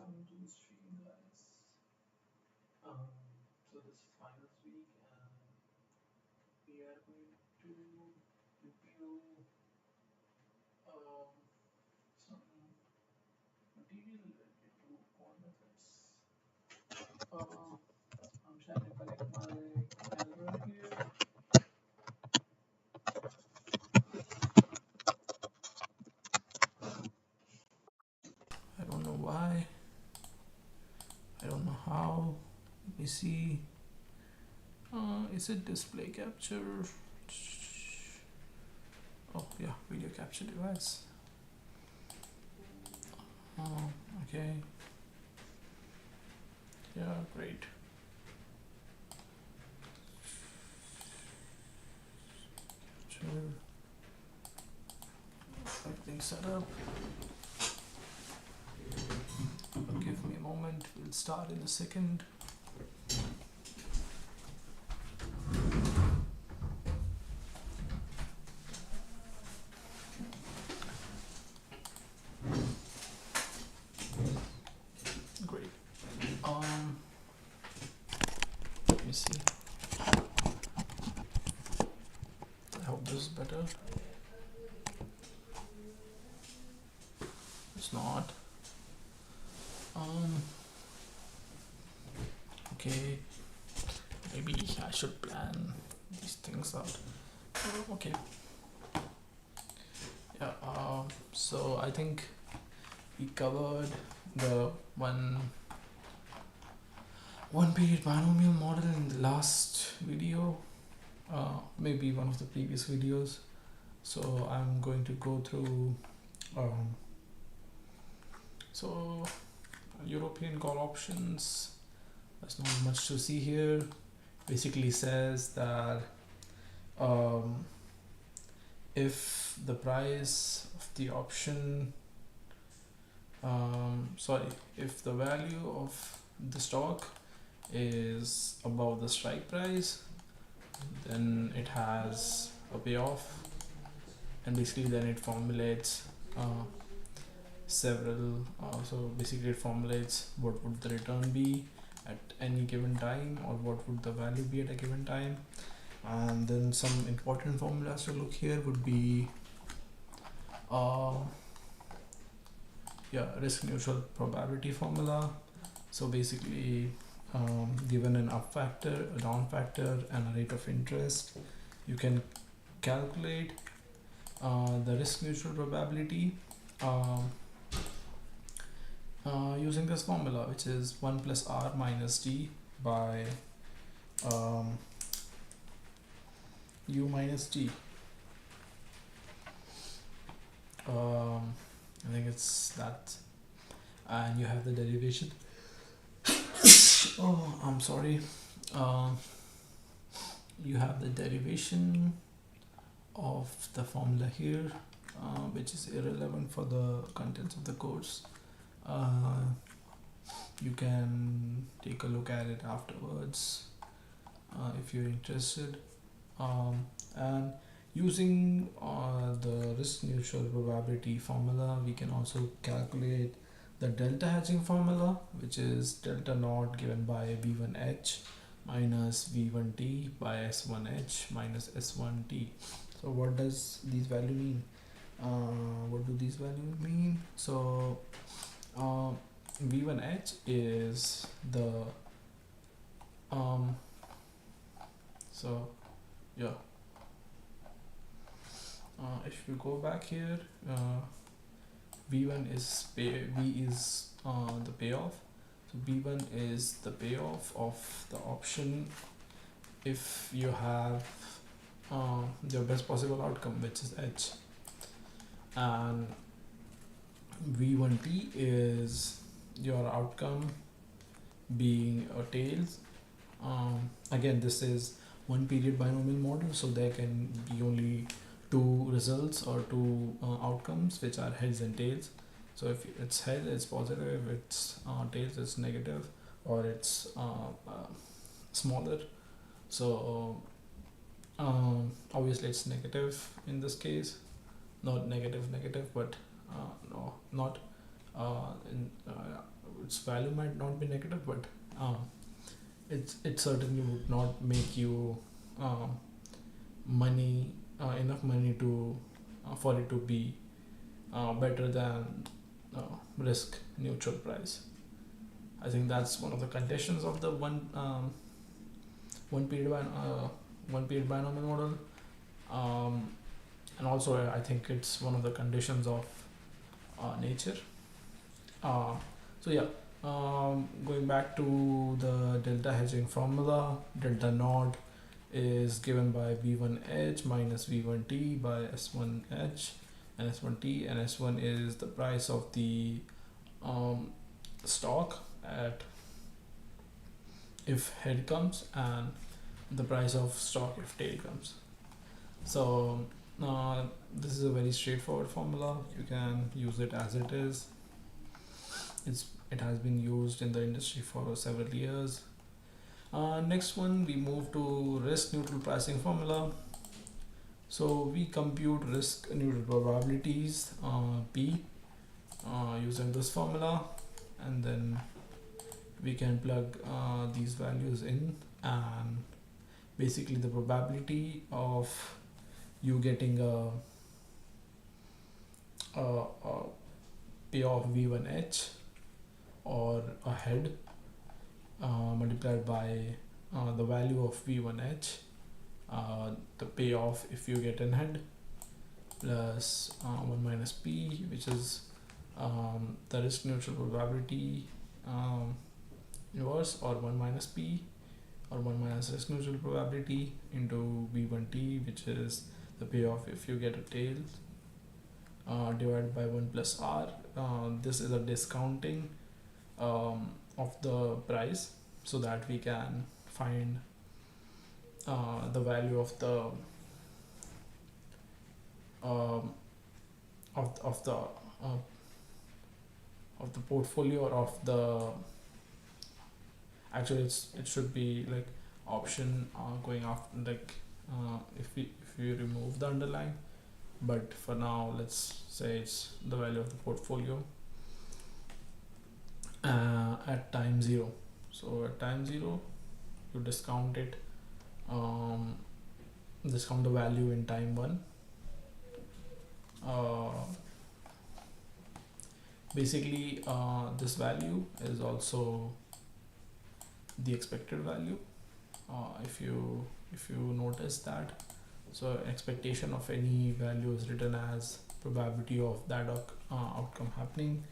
Welcome to the stream, guys. So this is finals week, and we are going to review um, some material related to core methods. I'm trying to connect my camera here. I don't know why. I don't know how. Let me see. Is it display capture? Oh yeah, video capture device. Okay. Yeah, great. Sure. Everything set up. Give me a moment. We'll start in a second. Great. Let me see. I hope this is better. It's not. Okay. Maybe I should plan these things out. Okay. Yeah. So I think we covered the one period binomial model in the last video, maybe one of the previous videos. So I'm going to go through so European call options. There's not much to see here. Basically says that if the price of the option if the value of the stock is above the strike price, then it has a payoff, and basically then it formulates several so basically it formulates what would the return be at any given time, or what would the value be at a given time. And then some important formulas to look here would be risk neutral probability formula. So basically given an up factor, a down factor, and a rate of interest, you can calculate the risk neutral probability using this formula, which is 1 plus r minus d by u minus d. I think it's that, and you have the derivation. Oh, I'm sorry. You have the derivation of the formula here, which is irrelevant for the contents of the course. You can take a look at it afterwards if you're interested. And using the risk neutral probability formula, we can also calculate the delta hedging formula, which is delta naught given by v1h minus v1t by s1h minus s1t. So what does these values mean? What do these values mean? So v1h is the if you go back here, v1 is v is the payoff. So v1 is the payoff of the option if you have your best possible outcome, which is h, and v1t is your outcome being a tails. Again, this is one period binomial model, so there can be only two results or two outcomes, which are heads and tails. So if it's head, it's positive; if it's tails, it's negative, or it's smaller. So obviously it's negative in this case, not negative, but no, not its value might not be negative, but um, it certainly would not make you um, money enough money to for it to be better than risk neutral price. I think that's one of the conditions of the one period one period binomial model, um, and also I think it's one of the conditions of nature. Uh, so yeah, going back to the delta hedging formula, delta naught is given by V1H minus V1T by S1H and S1T, and S1 is the price of the um, stock at if head comes, and the price of stock if tail comes. So this is a very straightforward formula. You can use it as it is. It has been used in the industry for several years. Next one, we move to risk neutral pricing formula. So we compute risk neutral probabilities P using this formula, and then we can plug these values in, and basically the probability of you getting a payoff V1H or a head multiplied by the value of V1H, the payoff if you get an head, plus 1 minus P, which is the risk neutral probability inverse, or 1 minus P, or 1 minus risk neutral probability into V1T, which is the payoff if you get a tail, divided by 1 plus R. This is a discounting of the price, so that we can find the value of the of the portfolio, or of the actually it should be like option going after, like if we remove the underlying, but for now let's say it's the value of the portfolio at time 0. So at time 0 you discount it, discount the value in time 1. Basically this value is also the expected value, if you notice that. So expectation of any value is written as probability of that outcome happening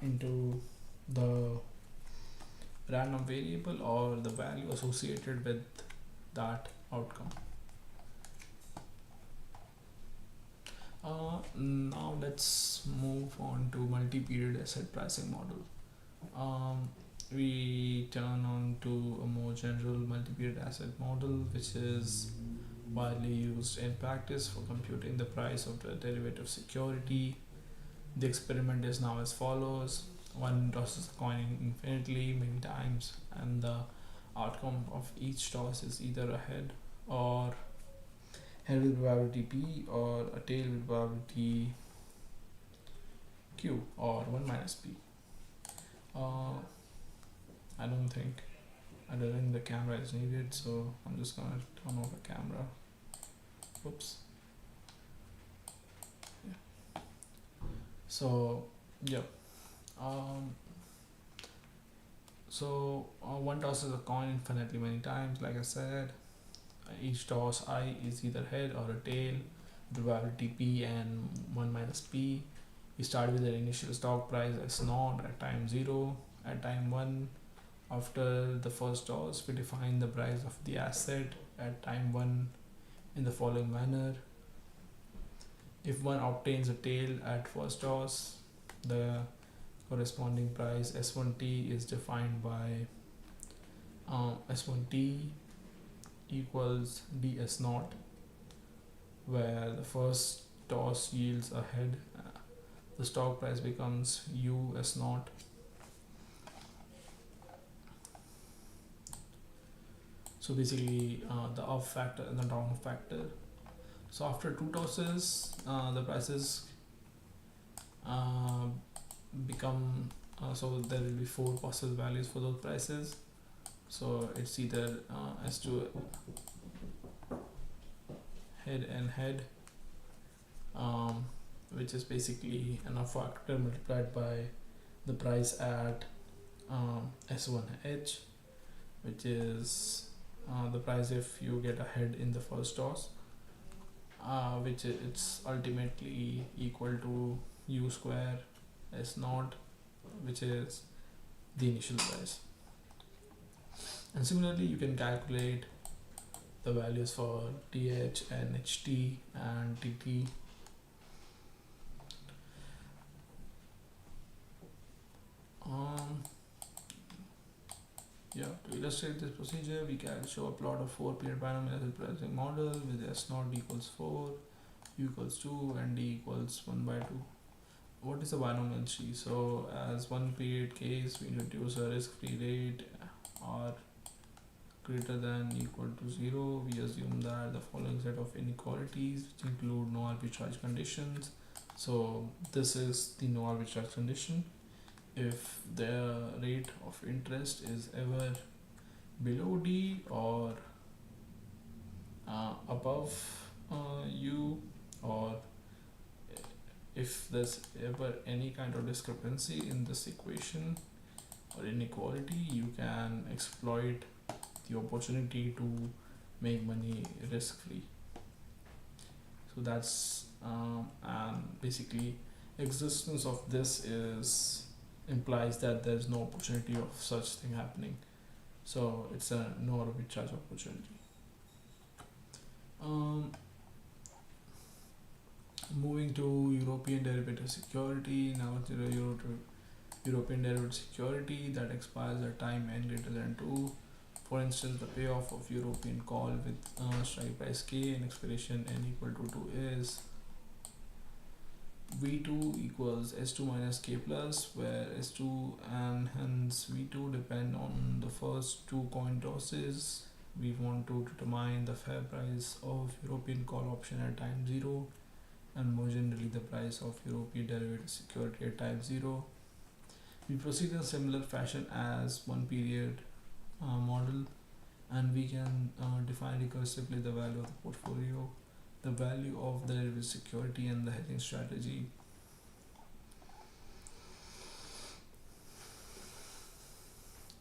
into the random variable or the value associated with that outcome. Now let's move on to multi-period asset pricing model. We turn on to a more general multi-period asset model, which is widely used in practice for computing the price of the derivative security. The experiment is now as follows. One tosses a coin infinitely many times, and the outcome of each toss is either a head with probability P, or a tail with probability Q, or 1 minus P. I don't think the camera is needed, so I'm just gonna turn off the camera. Oops. Yeah. So yeah. One tosses a coin infinitely many times, like I said. Each toss I is either head or a tail, probability P and 1 minus P. We start with the initial stock price S0 at time 0. At time 1, after the first toss, we define the price of the asset at time 1 in the following manner. If one obtains a tail at first toss, the corresponding price S1T is defined by S1T equals DS0, where the first toss yields a head. The stock price becomes US0. So basically the up factor and the down factor. So after 2 tosses, the prices become so there will be four possible values for those prices. So it's either S2 head and head, um, which is basically an factor multiplied by the price at S1H, which is the price if you get ahead in the first toss, which it's ultimately equal to U square S naught, which is the initial price. And similarly, you can calculate the values for TH and HT and TT. Yeah, to illustrate this procedure, we can show a plot of 4-period binomial pricing model with S naught equals 4, U equals 2, and D equals 1 by 2. What is a binomial tree? So, as one period case, we introduce a risk-free rate R greater than equal to 0. We assume that the following set of inequalities, which include no arbitrage conditions. So, this is the no arbitrage condition. If the rate of interest is ever below D or above U, or if there's ever any kind of discrepancy in this equation or inequality, you can exploit the opportunity to make money risk free. So that's and basically existence of this is implies that there's no opportunity of such thing happening, so it's a no arbitrage opportunity. Moving to European derivative security. Now it's a European derivative security that expires at time n greater than 2. For instance, the payoff of European call with strike price K and expiration n equal to 2 is V2 equals S2 minus K plus, where S2 and hence V2 depend on the first two coin tosses. We want to determine the fair price of European call option at time 0 and more generally the price of European derivative security at time 0. We proceed in a similar fashion as one period model, and we can define recursively the value of the portfolio, the value of the derivative security, and the hedging strategy.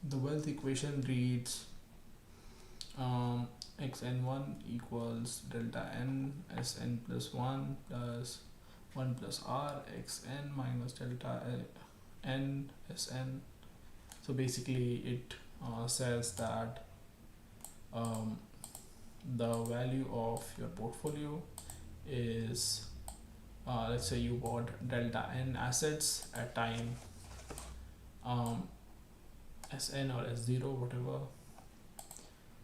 The wealth equation reads xn1 equals delta n sn plus 1 plus 1 plus r xn minus delta n sn. So basically it says that the value of your portfolio is let's say you bought delta n assets at time Sn or S0, whatever.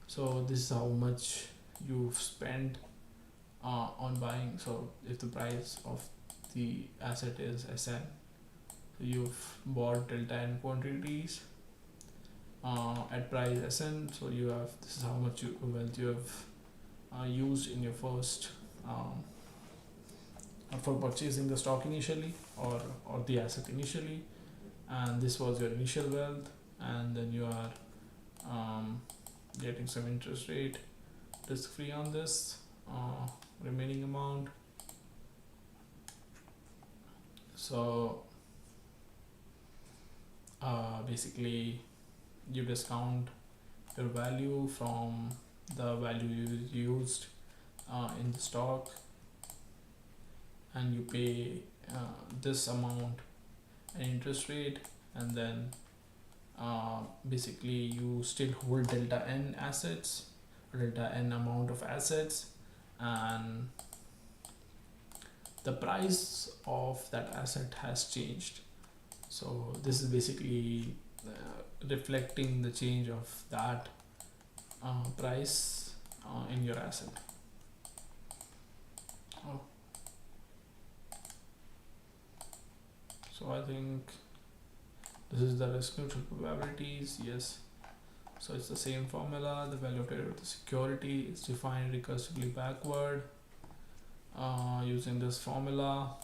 So this is how much you've spent on buying. So if the price of the asset is Sn, so you've bought delta n quantities at price Sn. So you have, this is how much wealth you have used in your first for purchasing the stock initially or the asset initially, and this was your initial wealth, and then you are getting some interest rate risk free on this remaining amount. So basically you discount your value from the value you used in the stock, and you pay this amount an interest rate, and then basically you still hold delta n assets, delta n amount of assets, and the price of that asset has changed. So this is basically reflecting the change of that price in your asset. So I think this is the risk neutral probabilities. Yes, so it's the same formula. The value of derivative security is defined recursively backward using this formula.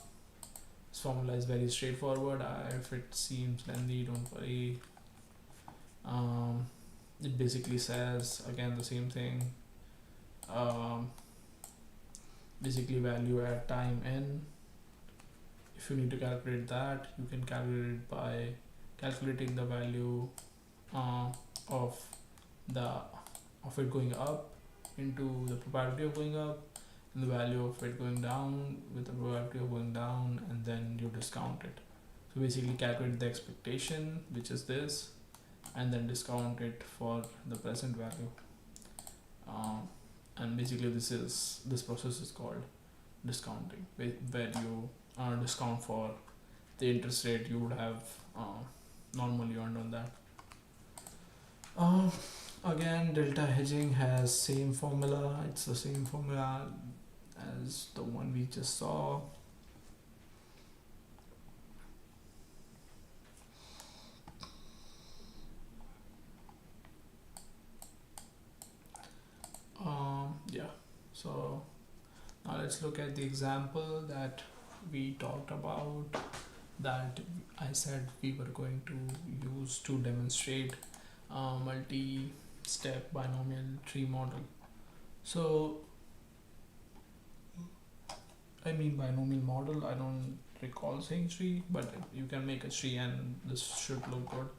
This formula is very straightforward. If it seems lengthy, don't worry. um, it basically says again the same thing. um, Basically value at time n. If you need to calculate that, you can calculate it by calculating the value uh, of the of it going up into the probability of going up, and the value of it going down with the probability of going down, and then you discount it. So basically calculate the expectation, which is this, and then discount it for the present value. And basically this process is called discounting, where you discount for the interest rate you would have normally earned on that. uh, Again, delta hedging has same formula. It's the same formula as the one we just saw. Yeah, so now let's look at the example that we talked about, that I said we were going to use to demonstrate multi-step binomial tree model. So I mean binomial model, I don't recall saying tree, but you can make a tree and this should look good.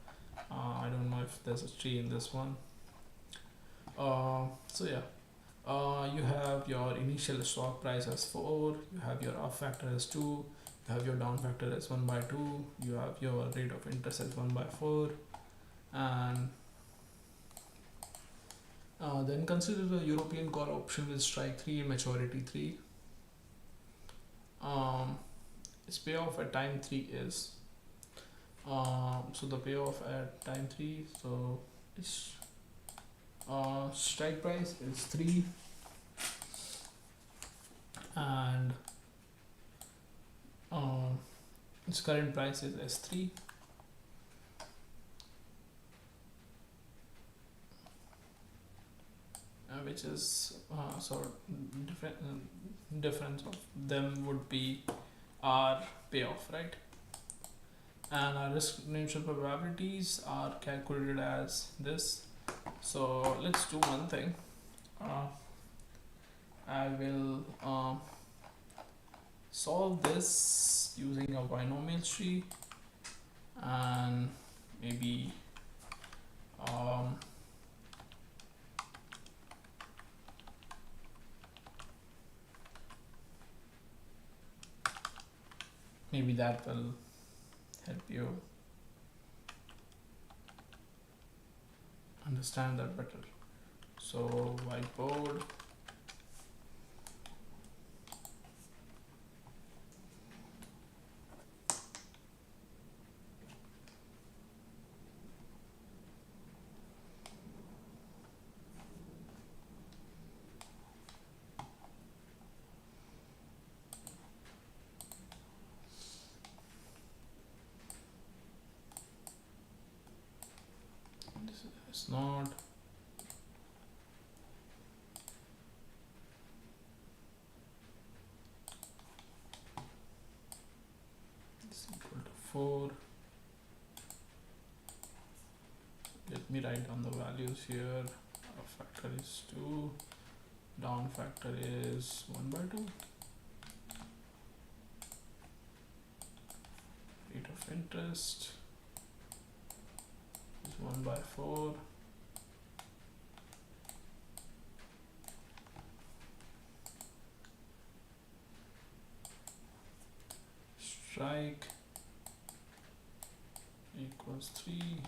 I don't know if there's a tree in this one. So yeah, you have your initial stock price as 4, you have your up factor as 2, you have your down factor as 1/2, you have your rate of interest as 1/4, and then consider the European call option with strike 3 and maturity 3. Its payoff at time 3 is so the payoff at time 3, so its strike price is 3, and its current price is S3. Which is difference of them would be our payoff, right? And our risk neutral probabilities are calculated as this. So let's do one thing. I will solve this using a binomial tree, and maybe maybe that will help you understand that better. So whiteboard, this is not. Is equal to 4. Let me write down the values here. Up factor is 2, down factor is 1/2, rate of interest is 1/4, strike equals 3,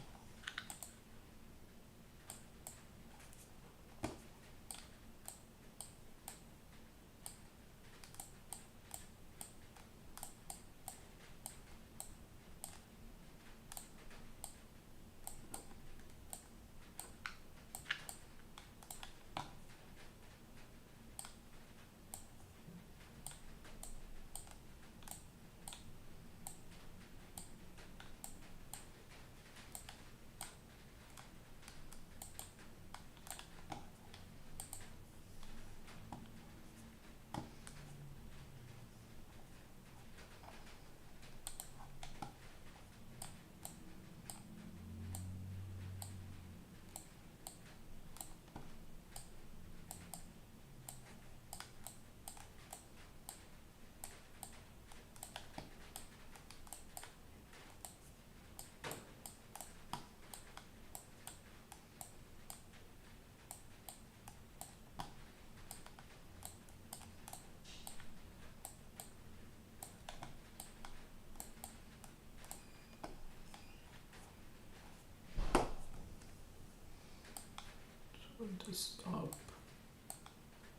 This is up,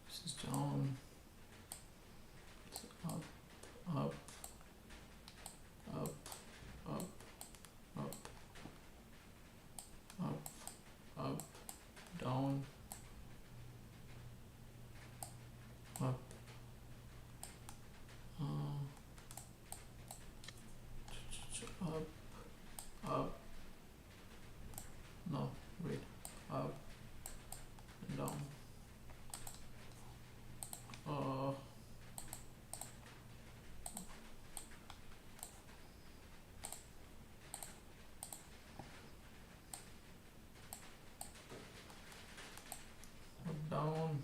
this is down, this is up, up, up, up, up, up, up, down, up, up, up, no, wait, up and down, up, down,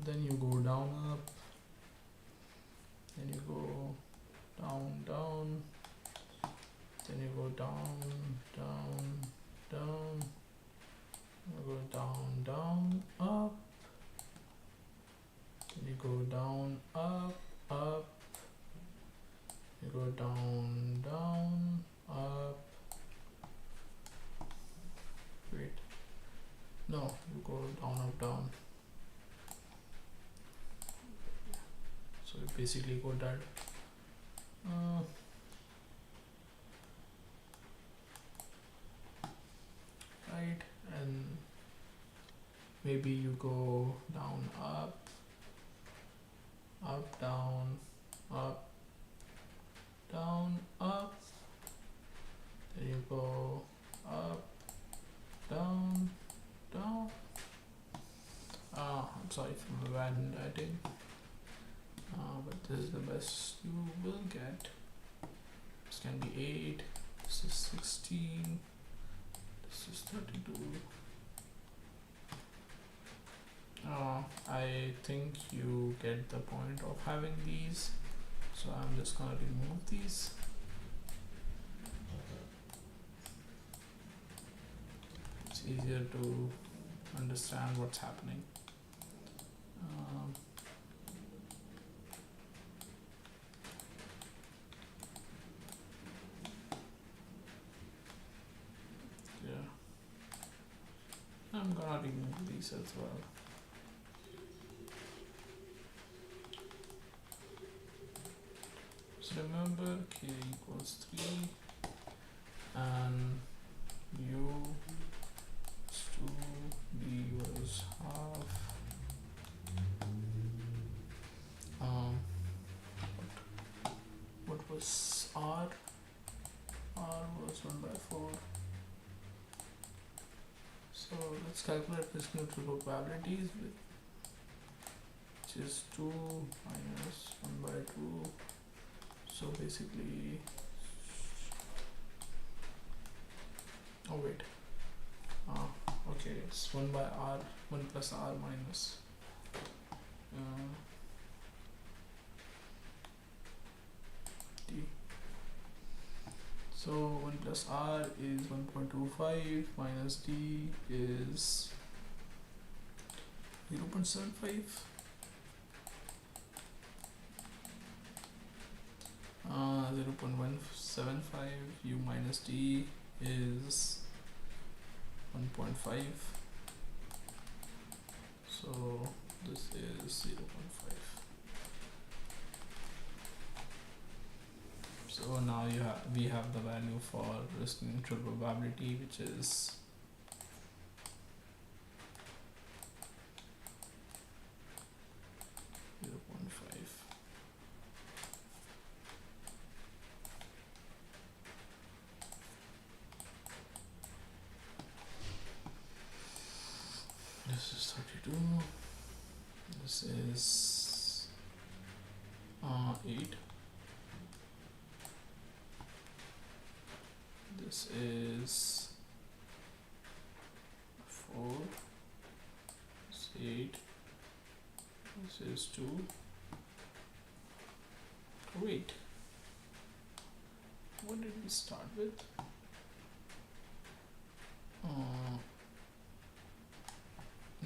then you go down, up, then you go down, down, then you go down, down, down, you go down, down, up, then you go down, up, up, you go down, down, up, wait, no, you go down, up, down, so you basically go that, right, and maybe you go down, up, up, down, up, down, up, then you go up, down, down. I'm sorry for my bad handwriting, but this is the best you will get. This can be 8, this is 16, this is 32. I think you get the point of having these, so I'm just gonna remove these. It's easier to understand what's happening. Yeah, I'm gonna remove these as well. So remember k equals 3 and u is 2, b was half. What was r? R was 1 by 4. So let's calculate this neutral probabilities, which is 2 minus 1 by 2. So basically, oh wait, okay, it's 1 by r, 1 plus r minus d. So 1 plus r is 1.25 minus d is 0.75. 0.175, u minus d is 1.5, so this is 0.5. So now we have the value for risk neutral probability, which is 0.5. This is 32. This is 8. This is 4. This is 8. This is 2. Wait. What did we start with?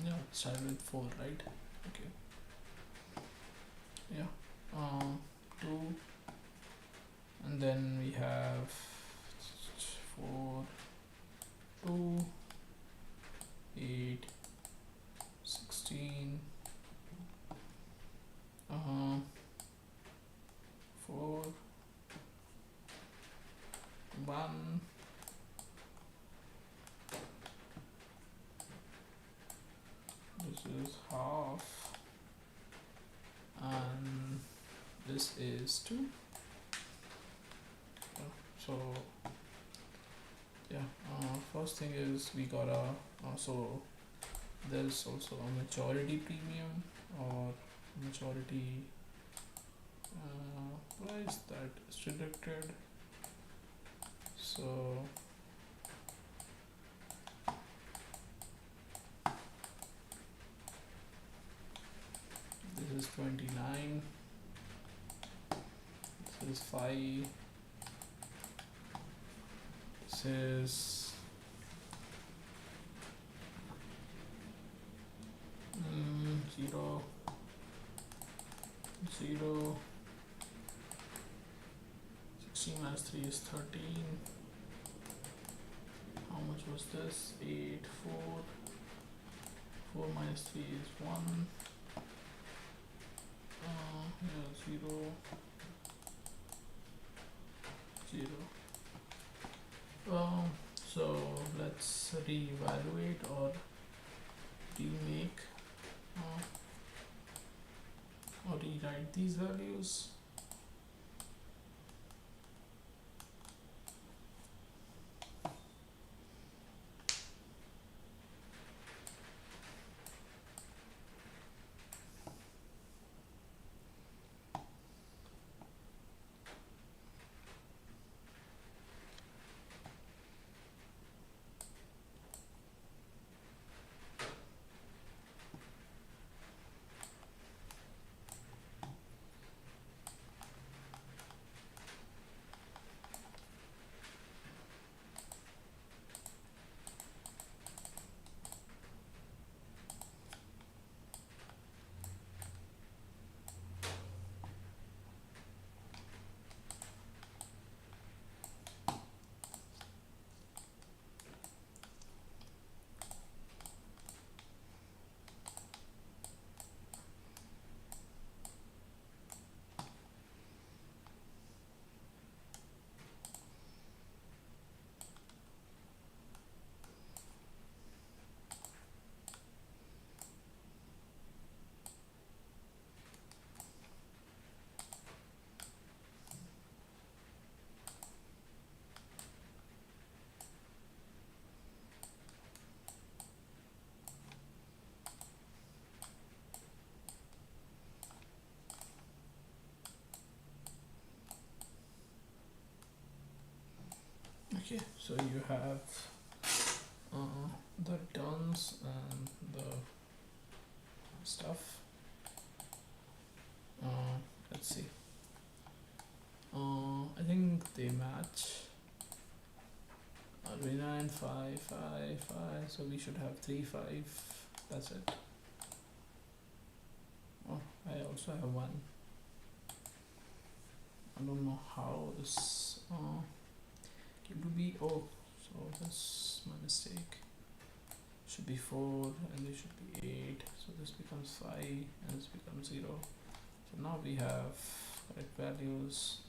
Yeah, it started with 4, right? Okay. Yeah. 2, and then we have 4, 2, 8, is half, and this is 2. So yeah, first thing is we gotta so there's also a maturity premium or maturity price that is deducted. So this is 29, this is 5, this is 0, 0, 16 minus 3 is 13. How much was this? 8, 4. 4 minus 3 is 1. Yeah, 0, 0. So let's reevaluate or remake or rewrite these values. Okay, so you have the returns and the stuff. Let's see. I think they match. 29, 5, 5, 5. So we should have 3, 5. That's it. Oh, I also have 1. I don't know how this came to be. Oh, so that's my mistake. Should be 4 and this should be 8. So this becomes 5 and this becomes 0. So now we have correct values.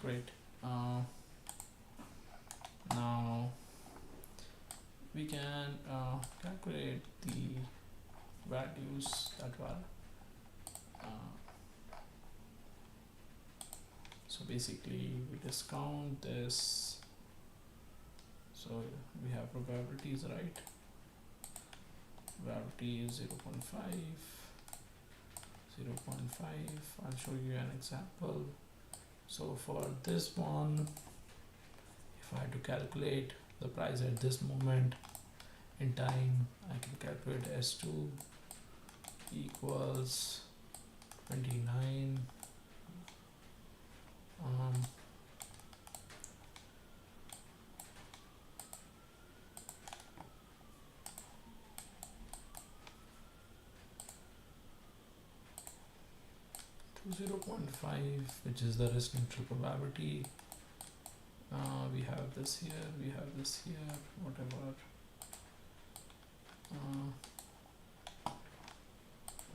Great. Now we can calculate the values that were so basically we discount this, so we have probabilities, right? Probability is 0.5, 0.5. I'll show you an example. So for this one, if I had to calculate the price at this moment in time, I can calculate S2 equals 29 to 0.5, which is the risk neutral probability. We have this here, we have this here, whatever.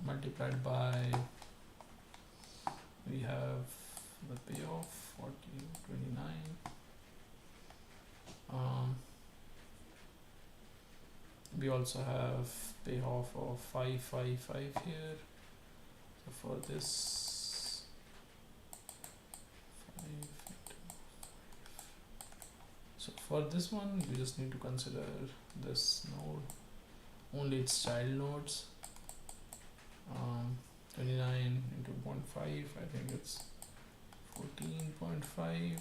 Multiplied by, we have the payoff 40, 29. We also have payoff of 555 here. So for this 5, so for this one you just need to consider this node only its child nodes. 29 into 0.5, I think it's 14.5,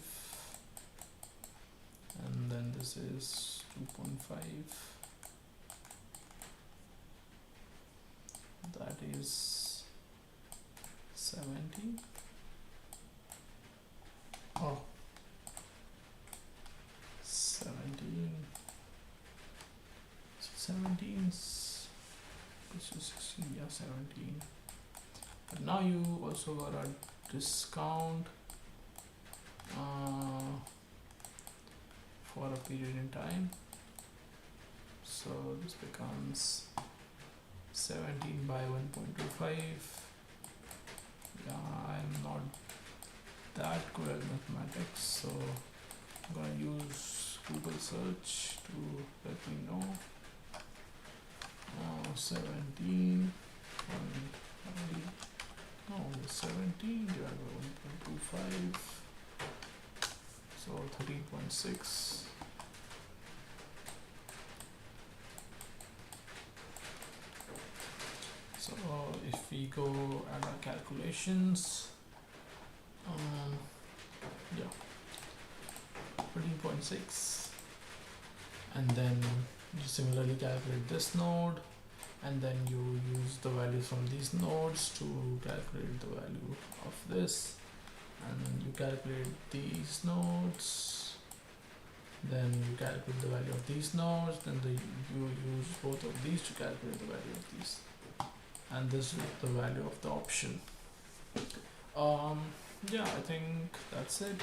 and then this is 2.5, that is 70. Oh, 17. So 17 is 16, yeah, 17. But now you also got a discount for a period in time, so this becomes 17 by 1.25. Yeah, I'm not that good at mathematics, so I'm gonna use Google search to let me know. 17 no, 17 divided by 1.25, so 13.6. So if we go at our calculations, yeah, 13.6, and then you similarly calculate this node, and then you use the values from these nodes to calculate the value of this, and you calculate these nodes, then you calculate the value of these nodes, then you use both of these to calculate the value of these, and this is the value of the option. Yeah, I think that's it.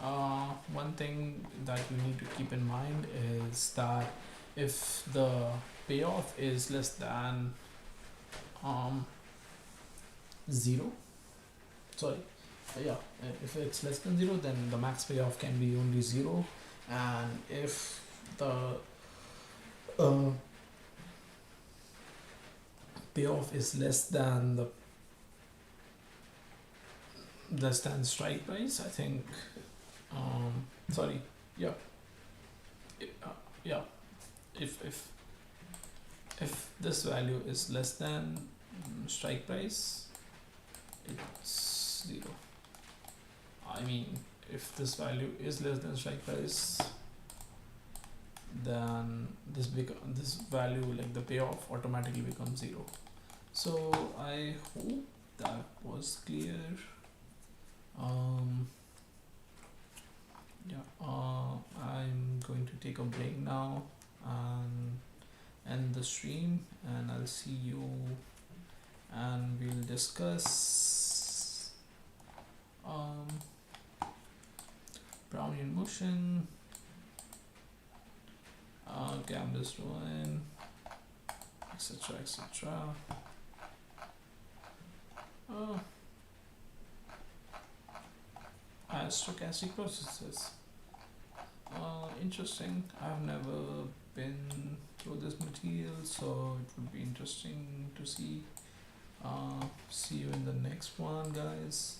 One thing that you need to keep in mind is that if the payoff is less than 0, sorry, yeah, if it's less than 0, then the max payoff can be only 0, and if the payoff is less than strike price, I think, sorry, yeah, yeah, if this value is less than strike price, it's 0. I mean, if this value is less than strike price, then this value, like the payoff, automatically becomes 0. So I hope that was clear. I'm going to take a break now and end the stream, and I'll see you, and we'll discuss Brownian motion. Okay, I'm just doing etc, etc. Stochastic processes. Interesting. I've never been through this material, so it would be interesting to see. See you in the next one, guys.